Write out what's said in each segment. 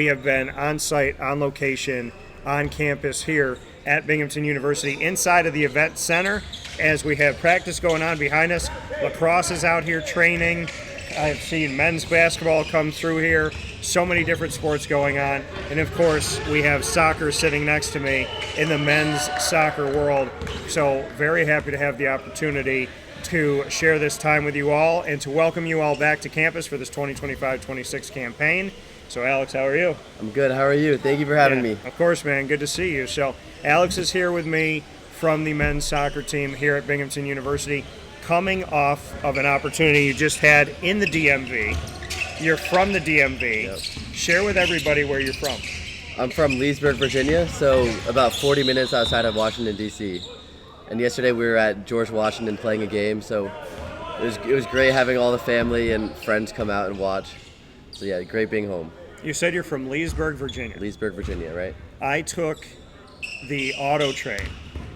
We have been on site, on location, on campus here at Binghamton University, inside of the event center, as we have practice going on behind us. Lacrosse is out here training. I've seen men's basketball come through here. So many different sports going on. And of course, we have soccer sitting next to me in the men's soccer world. So very happy to have the opportunity to share this time with you all and to welcome you all back to campus for this 2025-26 campaign. So Alex, how are you? I'm good. How are you? Thank you for having me. Of course, man. Good to see you. So Alex is here with me from the men's soccer team here at Binghamton University, coming off of an opportunity you just had in the DMV. You're from the DMV. Yep. Share with everybody where you're from. I'm from Leesburg, Virginia, so about 40 minutes outside of Washington, D.C. And yesterday we were at George Washington playing a game, so it was great having all the family and friends come out and watch. So yeah, great being home. You said you're from Leesburg, Virginia. Leesburg, Virginia, right? I took the auto train.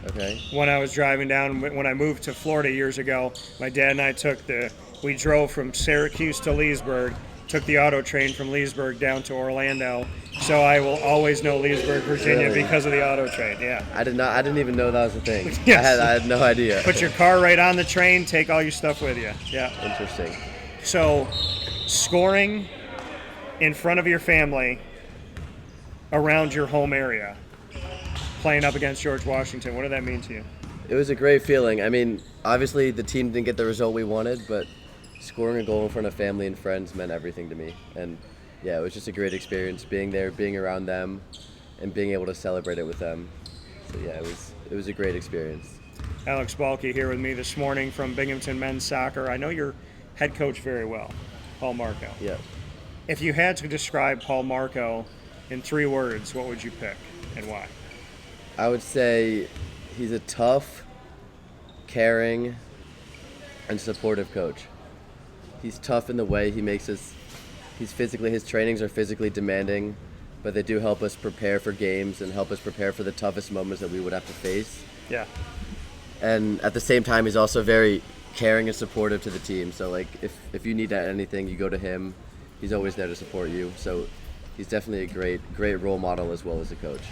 Okay. When I was driving down, when I moved to Florida years ago, my dad and I we drove from Syracuse to Leesburg, took the auto train from Leesburg down to Orlando. So I will always know Leesburg, Virginia because of the auto train, yeah. I didn't even know that was a thing. Yes. I had no idea. Put your car right on the train, take all your stuff with you, yeah. Interesting. So scoring in front of your family around your home area, playing up against George Washington, what did that mean to you? It was a great feeling. I mean, obviously the team didn't get the result we wanted, but scoring a goal in front of family and friends meant everything to me. And yeah, it was just a great experience being there, being around them, and being able to celebrate it with them. So yeah, it was a great experience. Alex Balkey here with me this morning from Binghamton Men's Soccer. I know your head coach very well, Paul Marco. Yeah. If you had to describe Paul Marco in 3 words, what would you pick and why? I would say he's a tough, caring, and supportive coach. He's tough in the way he makes us. His trainings are physically demanding, but they do help us prepare for games and help us prepare for the toughest moments that we would have to face. Yeah. And at the same time, he's also very caring and supportive to the team. So like if you need anything, you go to him. He's always there to support you. So he's definitely a great role model as well as a coach.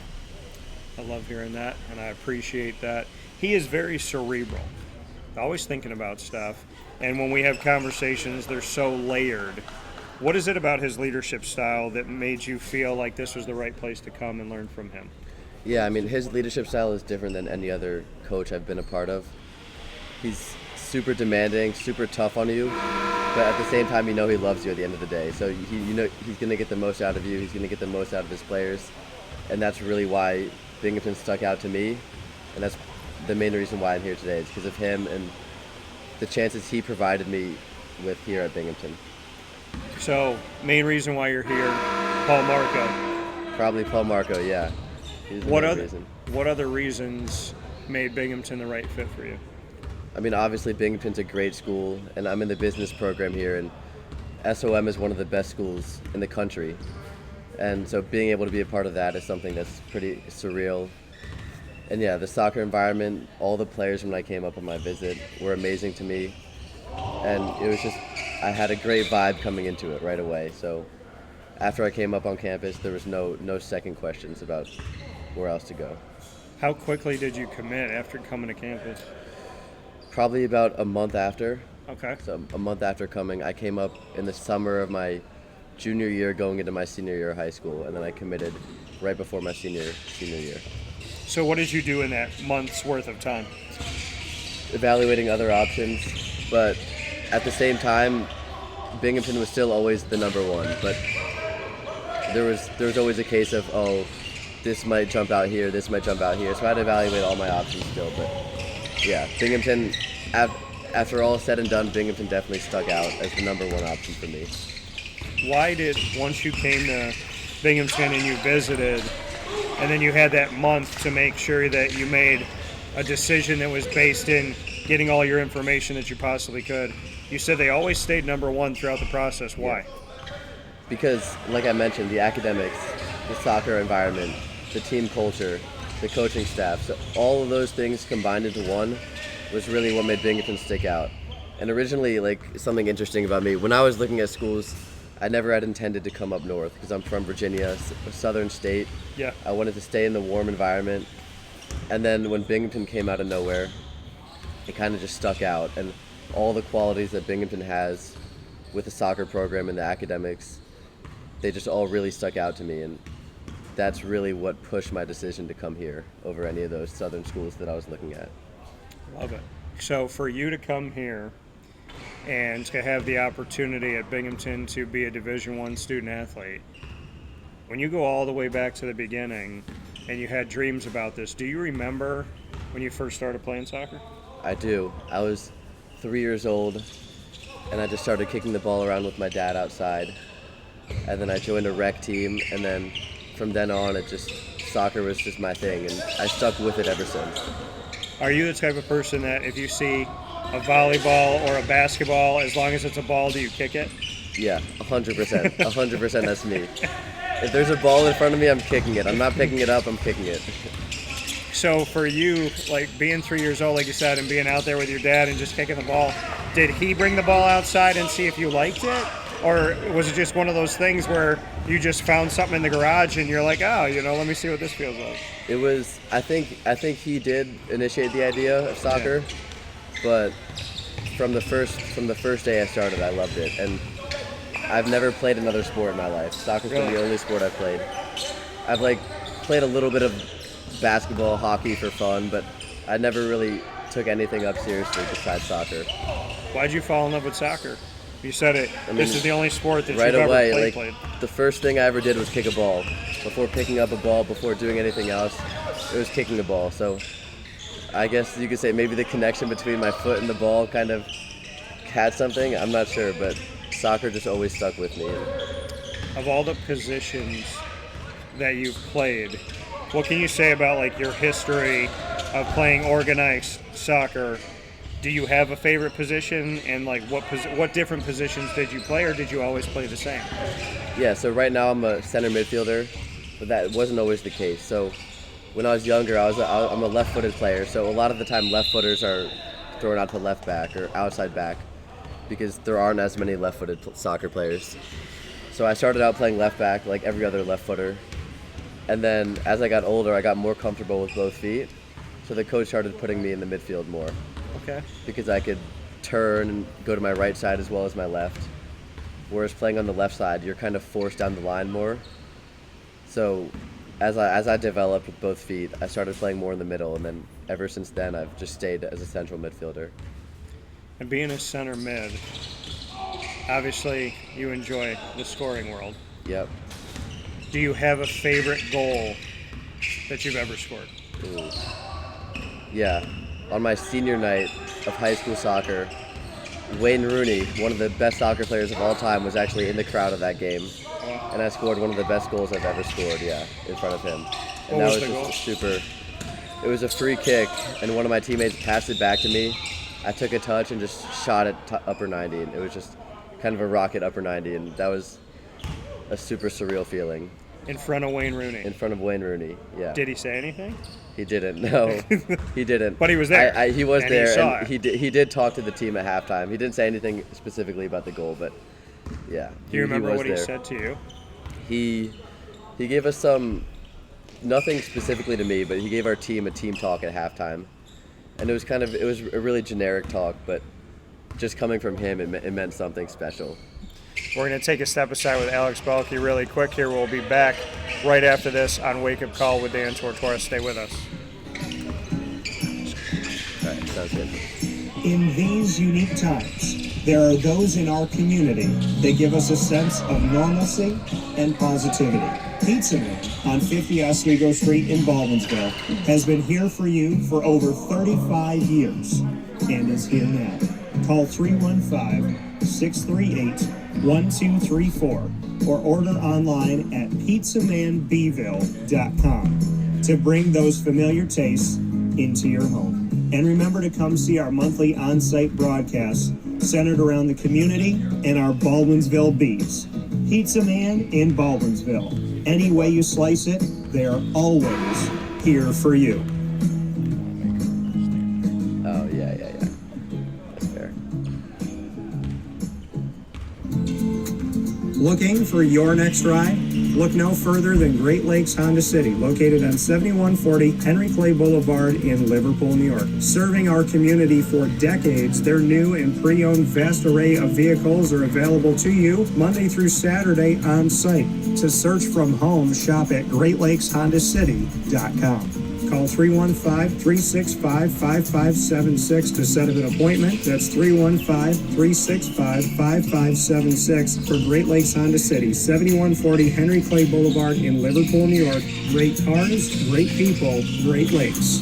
I love hearing that, and I appreciate that. He is very cerebral, always thinking about stuff. And when we have conversations, they're so layered. What is it about his leadership style that made you feel like this was the right place to come and learn from him? Yeah, I mean, his leadership style is different than any other coach I've been a part of. He's super demanding, super tough on you, but at the same time, he loves you at the end of the day. So he's going to get the most out of you. He's going to get the most out of his players, and that's really why Binghamton stuck out to me, and that's the main reason why I'm here today. It's because of him and the chances he provided me with here at Binghamton. So, main reason why you're here, Paul Marco. Probably Paul Marco, yeah. He's the main reason. What other reasons made Binghamton the right fit for you? I mean, obviously Binghamton's a great school, and I'm in the business program here, and SOM is one of the best schools in the country. And so being able to be a part of that is something that's pretty surreal. And yeah, the soccer environment, all the players when I came up on my visit were amazing to me. And it was just, I had a great vibe coming into it right away. So after I came up on campus, there was no second questions about where else to go. How quickly did you commit after coming to campus? Probably about a month after. Okay. So a month after coming, I came up in the summer of my junior year going into my senior year of high school, and then I committed right before my senior year. So what did you do in that month's worth of time? Evaluating other options, but at the same time, Binghamton was still always the number one, but there was always a case of, oh, this might jump out here, this might jump out here, so I had to evaluate all my options still, but yeah, Binghamton, after all said and done, Binghamton definitely stuck out as the number one option for me. Why did, once you came to Binghamton and you visited, and then you had that month to make sure that you made a decision that was based in getting all your information that you possibly could, you said they always stayed number one throughout the process. Why? Yeah. Because, like I mentioned, the academics, the soccer environment, the team culture, the coaching staff, so all of those things combined into one was really what made Binghamton stick out. And originally, like, something interesting about me, when I was looking at schools, I never had intended to come up north because I'm from Virginia, a southern state. Yeah. I wanted to stay in the warm environment. And then when Binghamton came out of nowhere, it kind of just stuck out. And all the qualities that Binghamton has with the soccer program and the academics, they just all really stuck out to me. And that's really what pushed my decision to come here over any of those southern schools that I was looking at. Love it. So for you to come here and to have the opportunity at Binghamton to be a Division I student athlete, when you go all the way back to the beginning and you had dreams about this, do you remember when you first started playing soccer? I do. I was 3 years old, and I just started kicking the ball around with my dad outside. And then I joined a rec team, and then from then on, soccer was just my thing, and I stuck with it ever since. Are you the type of person that if you see a volleyball or a basketball, as long as it's a ball, do you kick it? Yeah, 100%. 100% that's me. If there's a ball in front of me, I'm kicking it. I'm not picking it up, I'm kicking it. So for you, like being 3 years old, like you said, and being out there with your dad and just kicking the ball, did he bring the ball outside and see if you liked it? Or was it just one of those things where you just found something in the garage and you're like, oh, let me see what this feels like? It was, I think he did initiate the idea of soccer, but from the first day I started, I loved it. And I've never played another sport in my life. Soccer's been the only sport I've played. I've played a little bit of basketball, hockey for fun, but I never really took anything up seriously besides soccer. Why'd you fall in love with soccer? You said it. This is the only sport that right you've away, ever played. The first thing I ever did was kick a ball. Before picking up a ball, before doing anything else, it was kicking a ball. So I guess you could say maybe the connection between my foot and the ball kind of had something. I'm not sure, but soccer just always stuck with me. Of all the positions that you've played, what can you say about your history of playing organized soccer? Do you have a favorite position, and what different positions did you play, or did you always play the same? Yeah, so right now I'm a center midfielder, but that wasn't always the case. So when I was younger, I'm a left-footed player, so a lot of the time left-footers are thrown out to left back or outside back because there aren't as many left-footed soccer players. So I started out playing left back like every other left-footer, and then as I got older, I got more comfortable with both feet, so the coach started putting me in the midfield more. Okay. Because I could turn and go to my right side as well as my left. Whereas playing on the left side, you're kind of forced down the line more. So as I developed with both feet, I started playing more in the middle, and then ever since then, I've just stayed as a central midfielder. And being a center mid, obviously you enjoy the scoring world. Yep. Do you have a favorite goal that you've ever scored? Ooh. Yeah. On my senior night of high school soccer, Wayne Rooney, one of the best soccer players of all time, was actually in the crowd of that game. And I scored one of the best goals I've ever scored, in front of him. And What was that the was goal? just it was a free kick, and one of my teammates passed it back to me. I took a touch and just shot it upper 90, and it was just kind of a rocket upper 90, and that was a super surreal feeling. In front of Wayne Rooney? In front of Wayne Rooney, yeah. Did he say anything? He didn't, no. He didn't. But he was there. He was and there, he saw and it. he did talk to the team at halftime. He didn't say anything specifically about the goal, but yeah. Do you remember what he there. said to you? He gave us nothing specifically to me, but he gave our team a team talk at halftime. And it was a really generic talk, but just coming from him, it meant something special. We're going to take a step aside with Alex Balkey really quick here. We'll be back right after this on Wake Up Call with Dan Tortora. Stay with us. All right, sounds good. In these unique times, there are those in our community that give us a sense of normalcy and positivity. Pizza Man on 50 Oswego Street in Baldwinsville has been here for you for over 35 years and is here now. Call 315-638-1234 or order online at pizzamanbville.com to bring those familiar tastes into your home. And remember to come see our monthly on-site broadcasts centered around the community and our Baldwinsville Bees. Pizza Man in Baldwinsville. Any way you slice it, they're always here for you. Oh, yeah. That's fair. Looking for your next ride? Look no further than Great Lakes Honda City, located on 7140 Henry Clay Boulevard in Liverpool, New York. Serving our community for decades, their new and pre-owned vast array of vehicles are available to you Monday through Saturday on site. To search from home, shop at GreatLakesHondaCity.com. Call 315-365-5576 to set up an appointment. That's 315-365-5576 for Great Lakes Honda City, 7140 Henry Clay Boulevard in Liverpool, New York. Great cars, great people, Great Lakes.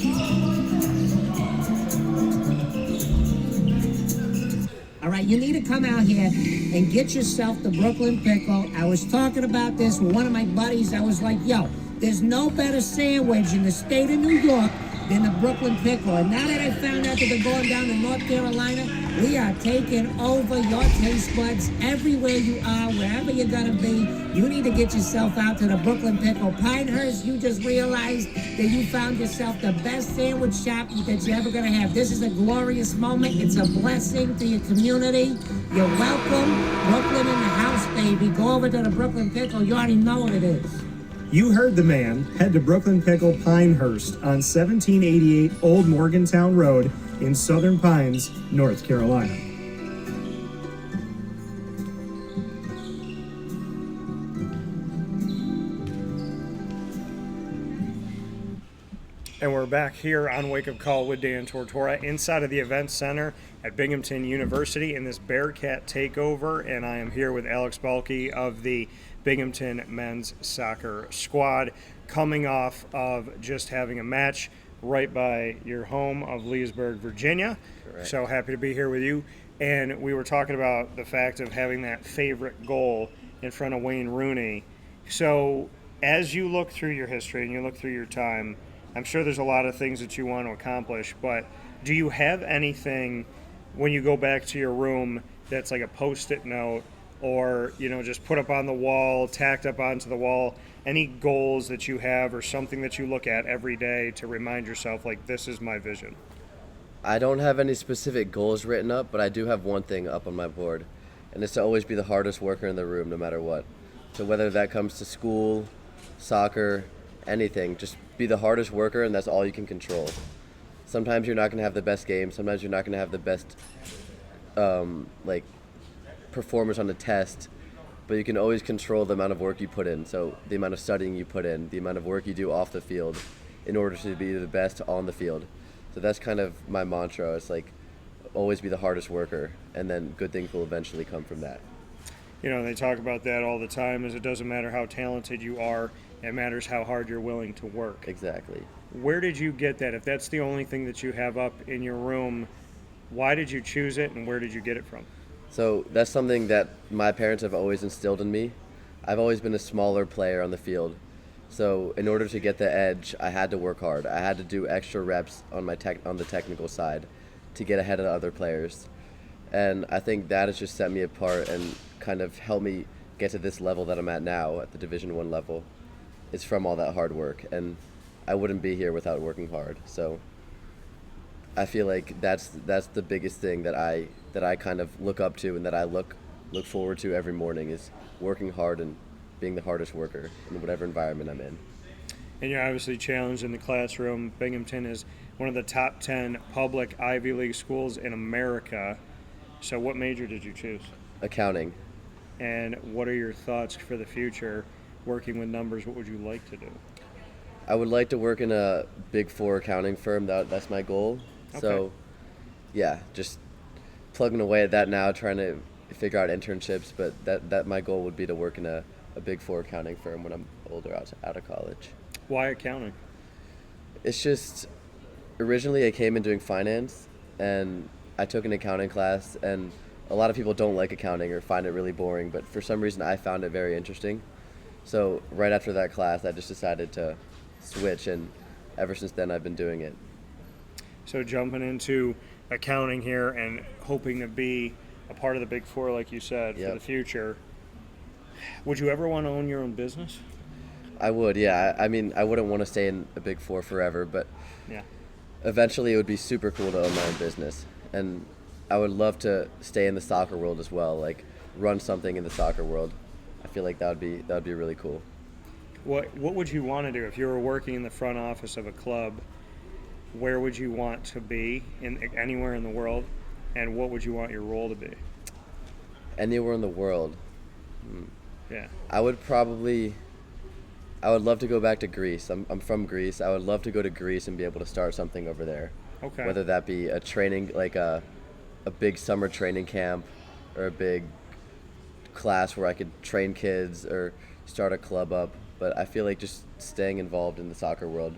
All right, you need to come out here and get yourself the Brooklyn Pickle. I was talking about this with one of my buddies. I was like, yo, there's no better sandwich in the state of New York than the Brooklyn Pickle. And now that I found out that they're going down to North Carolina, we are taking over your taste buds everywhere you are, wherever you're going to be. You need to get yourself out to the Brooklyn Pickle. Pinehurst, you just realized that you found yourself the best sandwich shop that you're ever going to have. This is a glorious moment. It's a blessing to your community. You're welcome. Brooklyn in the house, baby. Go over to the Brooklyn Pickle. You already know what it is. You heard the man. Head to Brooklyn Pickle Pinehurst on 1788 Old Morgantown Road in Southern Pines, North Carolina. And we're back here on Wake Up Call with Dan Tortora inside of the Event Center at Binghamton University in this Bearcat Takeover. And I am here with Alex Balkey of the Binghamton men's soccer squad, coming off of just having a match right by your home of Leesburg, Virginia. Correct. So happy to be here with you. And we were talking about the fact of having that favorite goal in front of Wayne Rooney. So as you look through your history and you look through your time, I'm sure there's a lot of things that you want to accomplish, but do you have anything when you go back to your room that's like a Post-it note or, you know, just put up on the wall, tacked up onto the wall, any goals that you have or something that you look at every day to remind yourself, like, this is my vision? I don't have any specific goals written up, but I do have one thing up on my board, and it's to always be the hardest worker in the room no matter what. So whether that comes to school, soccer, anything, just be the hardest worker, and that's all you can control. Sometimes you're not going to have the best game. Sometimes you're not going to have the best performance on the test, but you can always control the amount of work you put in. So the amount of studying you put in, the amount of work you do off the field in order to be the best on the field. So that's kind of my mantra. It's like always be the hardest worker, and then good things will eventually come from that. You know, they talk about that all the time, is it doesn't matter how talented you are, it matters how hard you're willing to work. Exactly. Where did you get that? If that's the only thing that you have up in your room, why did you choose it and where did you get it from? So that's something that my parents have always instilled in me. I've always been a smaller player on the field. So in order to get the edge, I had to work hard. I had to do extra reps on the technical side to get ahead of the other players. And I think that has just set me apart and kind of helped me get to this level that I'm at now, at the Division I level. It's from all that hard work, and I wouldn't be here without working hard. So I feel like that's the biggest thing that I kind of look up to and that I look forward to every morning, is working hard and being the hardest worker in whatever environment I'm in. And you're obviously challenged in the classroom. Binghamton is one of the top 10 public Ivy League schools in America. So what major did you choose? Accounting. And what are your thoughts for the future working with numbers? What would you like to do? I would like to work in a Big Four accounting firm. That's my goal. Okay. So, yeah, just plugging away at that now, trying to figure out internships. But that my goal would be to work in a Big Four accounting firm when I'm older, out of college. Why accounting? It's just, originally I came in doing finance, and I took an accounting class, and a lot of people don't like accounting or find it really boring, but for some reason I found it very interesting. So right after that class, I just decided to switch, and ever since then I've been doing it. So jumping into accounting here and hoping to be a part of the Big Four, like you said, for Yep. the future. Would you ever want to own your own business? I would, yeah. I mean, I wouldn't want to stay in a Big Four forever, but Yeah. eventually it would be super cool to own my own business. And I would love to stay in the soccer world as well, like run something in the soccer world. I feel like that would be really cool. What would you want to do if you were working in the front office of a club? Where would you want to be anywhere in the world, and what would you want your role to be? Anywhere in the world. Yeah. I would love to go back to Greece. I'm from Greece. I would love to go to Greece and be able to start something over there. Okay. Whether that be a training, like a big summer training camp, or a big class where I could train kids or start a club up. But I feel like just staying involved in the soccer world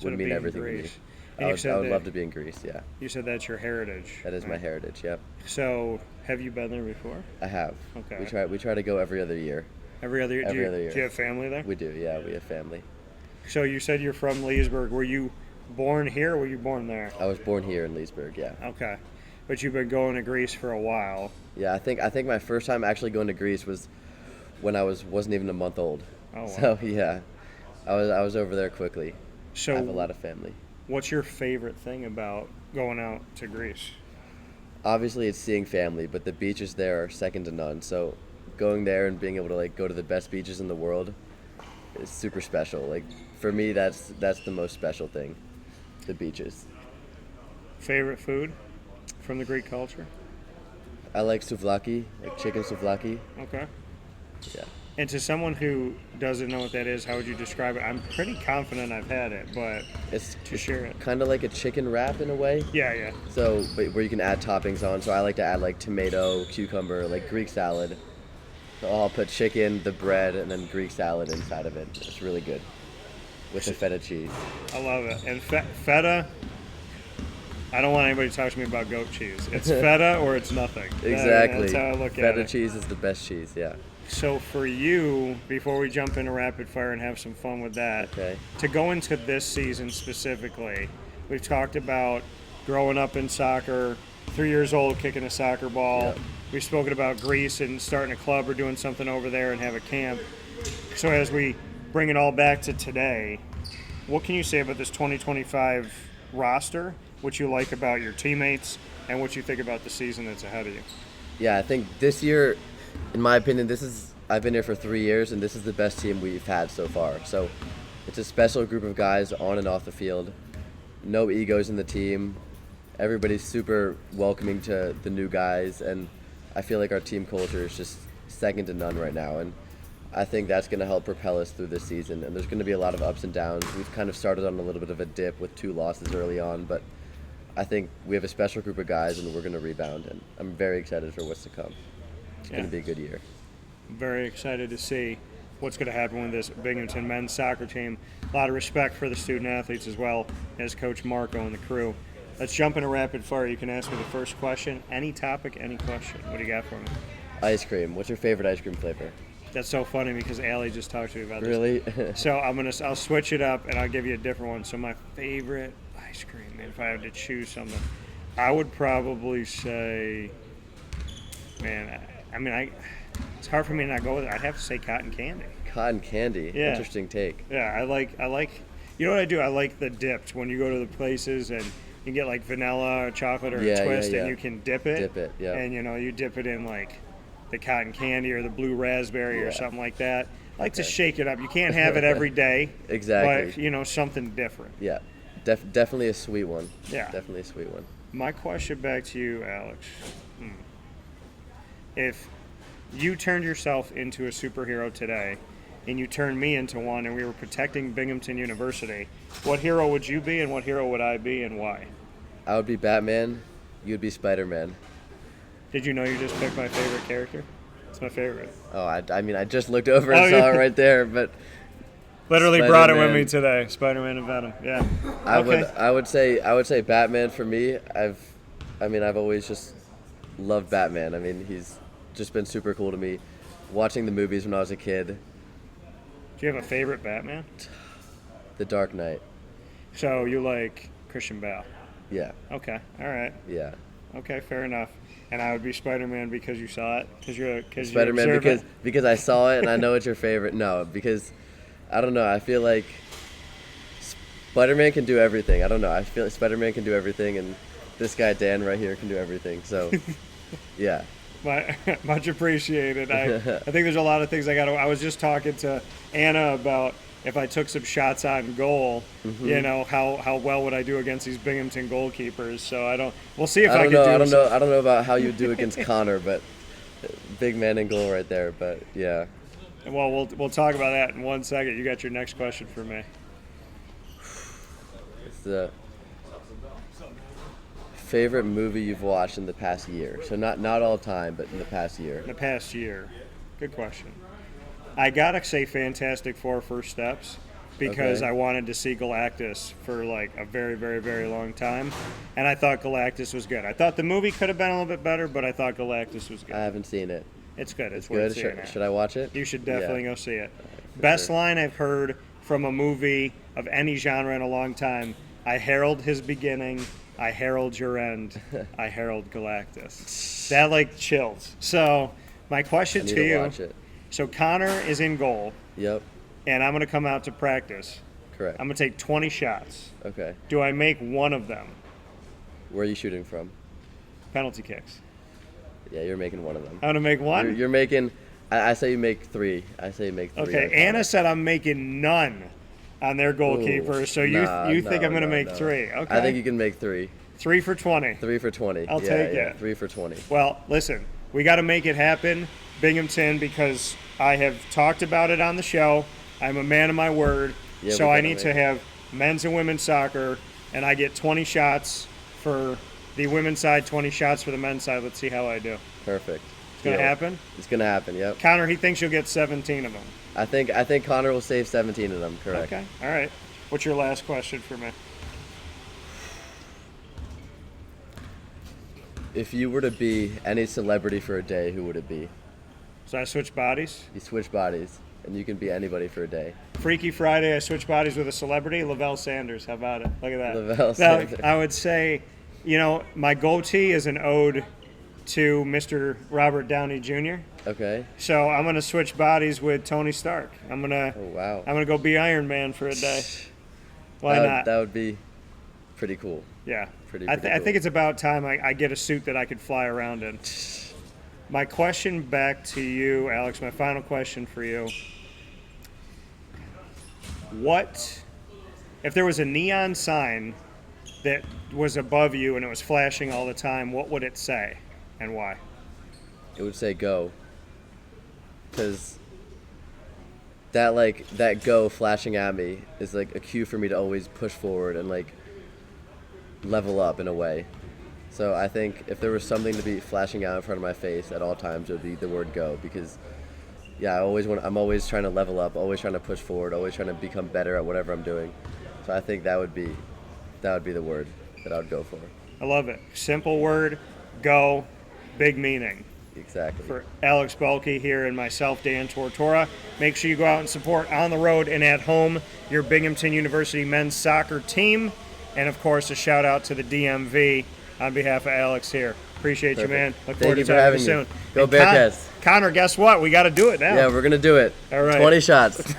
would mean everything to me. I would love to be in Greece, yeah. You said that's your heritage. That is my heritage, yep. So, have you been there before? I have. Okay. We try to go every other year. Every other year? Every other year. Do you have family there? We do, yeah. We have family. So you said you're from Leesburg. Were you born here or were you born there? I was born here in Leesburg, yeah. Okay. But you've been going to Greece for a while. Yeah, I think my first time actually going to Greece was when I wasn't even a month old. Oh, wow. So yeah, I was over there quickly. So I have a lot of family. What's your favorite thing about going out to Greece? Obviously, it's seeing family, but the beaches there are second to none. So going there and being able to like go to the best beaches in the world is super special. Like for me, that's the most special thing, the beaches. Favorite food from the Greek culture? I like souvlaki, like chicken souvlaki. Okay. Yeah. And to someone who doesn't know what that is, how would you describe it? I'm pretty confident I've had it, but It's share it. kind of like a chicken wrap in a way. Yeah. So, but where you can add toppings on. So I like to add like tomato, cucumber, like Greek salad. So I'll put chicken, the bread, and then Greek salad inside of it. It's really good with the feta cheese. I love it. And feta, I don't want anybody to talk to me about goat cheese. It's feta or it's nothing. Exactly. That's how I look at Feta it. cheese is the best cheese, yeah. So for you, before we jump into rapid fire and have some fun with that, Okay. to go into this season specifically, we've talked about growing up in soccer, 3 years old, kicking a soccer ball. Yep. We've spoken about Greece and starting a club or doing something over there and have a camp. So as we bring it all back to today, what can you say about this 2025 roster, what you like about your teammates, and what you think about the season that's ahead of you? Yeah, I think this year, in my opinion, I've been here for 3 years, and this is the best team we've had so far. So it's a special group of guys on and off the field. No egos in the team. Everybody's super welcoming to the new guys, and I feel like our team culture is just second to none right now. And I think that's going to help propel us through this season. And there's going to be a lot of ups and downs. We've kind of started on a little bit of a dip with 2 losses early on, but I think we have a special group of guys, and we're going to rebound. And I'm very excited for what's to come. It's going to be a good year. Very excited to see what's going to happen with this Binghamton men's soccer team. A lot of respect for the student athletes as well as Coach Marco and the crew. Let's jump into rapid fire. You can ask me the first question. Any topic, any question. What do you got for me? Ice cream. What's your favorite ice cream flavor? That's so funny because Allie just talked to me about this. Really? So I'll switch it up and I'll give you a different one. So my favorite ice cream, man, if I had to choose something, I would probably say, man, it's hard for me to not go with it. I'd have to say cotton candy. Cotton candy. Yeah. Interesting take. Yeah, I like. You know what I do? I like the dipped when you go to the places and you get like vanilla or chocolate or a twist and you can dip it. Dip it, yeah. And you dip it in like the cotton candy or the blue raspberry or something like that. I like to shake it up. You can't have it every day. Exactly. But something different. Yeah. Definitely a sweet one. Yeah. Definitely a sweet one. My question back to you, Alex. If you turned yourself into a superhero today and you turned me into one and we were protecting Binghamton University, what hero would you be and what hero would I be and why? I would be Batman. You'd be Spider-Man. Did you know you just picked my favorite character? It's my favorite. Oh, I just looked over and saw it right there, but literally brought it with Spider-Man. me today. Spider-Man and Venom. Yeah. I would say Batman for me. I've always just loved Batman. I mean, he's just been super cool to me. Watching the movies when I was a kid. Do you have a favorite Batman? The Dark Knight. So you like Christian Bale? Yeah. Okay. All right. Yeah. Okay. Fair enough. And I would be Spider-Man because you saw it? Because Spider-Man because I saw it and I know it's your favorite. No, because I don't know. I feel like Spider-Man can do everything. I don't know. I feel like Spider-Man can do everything, and this guy Dan right here can do everything. So, yeah, Much appreciated. I think there's a lot of things I was just talking to Anna about if I took some shots on goal, how well would I do against these Binghamton goalkeepers? So we'll see if I can do I don't know about how you do against Connor, but big man in goal right there. But yeah. Well, we'll talk about that in 1 second. You got your next question for me. It's the favorite movie you've watched in the past year. So not all time, but in the past year. In the past year. Good question. I gotta say Fantastic Four: First Steps because I wanted to see Galactus for like a very, very, very long time, and I thought Galactus was good. I thought the movie could have been a little bit better, but I thought Galactus was good. I haven't seen it. It's good. It's good. worth seeing. Should I watch it? You should definitely go see it. Best line I've heard from a movie of any genre in a long time. I herald his beginning. I herald your end. I herald Galactus. That like chills. So my question to you. Watch it. So Connor is in goal. Yep. And I'm going to come out to practice. Correct. I'm going to take 20 shots. Okay. Do I make one of them? Where are you shooting from? Penalty kicks. Yeah, you're making one of them. I'm going to make one? You're making, I say you make 3. I say you make 3. Okay, Anna said I'm making none on their goalkeeper, so you think I'm going to make 3. Okay. I think you can make 3. 3 for 20. 3 for 20. I'll take it. 3 for 20. Well, listen, we got to make it happen, Binghamton, because I have talked about it on the show. I'm a man of my word, so I need to have men's and women's soccer, and I get 20 shots for the women's side, 20 shots for the men's side. Let's see how I do. Perfect. It's going to happen? It's going to happen, yep. Connor, he thinks you'll get 17 of them. I think Connor will save 17 of them, correct. Okay, all right. What's your last question for me? If you were to be any celebrity for a day, who would it be? So I switch bodies? You switch bodies, and you can be anybody for a day. Freaky Friday, I switch bodies with a celebrity. Lavelle Sanders, how about it? Look at that. Lavelle Sanders. I would say, my goatee is an ode to Mr. Robert Downey Jr. Okay. So I'm going to switch bodies with Tony Stark. I'm going to I'm going to go be Iron Man for a day. Why not? That would be pretty cool. Yeah. Pretty I cool. think it's about time I get a suit that I could fly around in. My question back to you, Alex, my final question for you. What, if there was a neon sign that was above you and it was flashing all the time, what would it say and why? It would say go. Because that go flashing at me is like a cue for me to always push forward and like level up in a way. So I think if there was something to be flashing out in front of my face at all times, it would be the word go. Because I'm always trying to level up, always trying to push forward, always trying to become better at whatever I'm doing. So I think that would be the word that I would go for. I love it. Simple word, go, big meaning. Exactly. For Alex Balkey here and myself, Dan Tortora, make sure you go out and support on the road and at home your Binghamton University men's soccer team. And, of course, a shout-out to the DMV on behalf of Alex here. Appreciate you, man. Look forward to talking to you soon. Go Bearcats. Connor, guess what? We got to do it now. Yeah, we're going to do it. All right. 20 shots.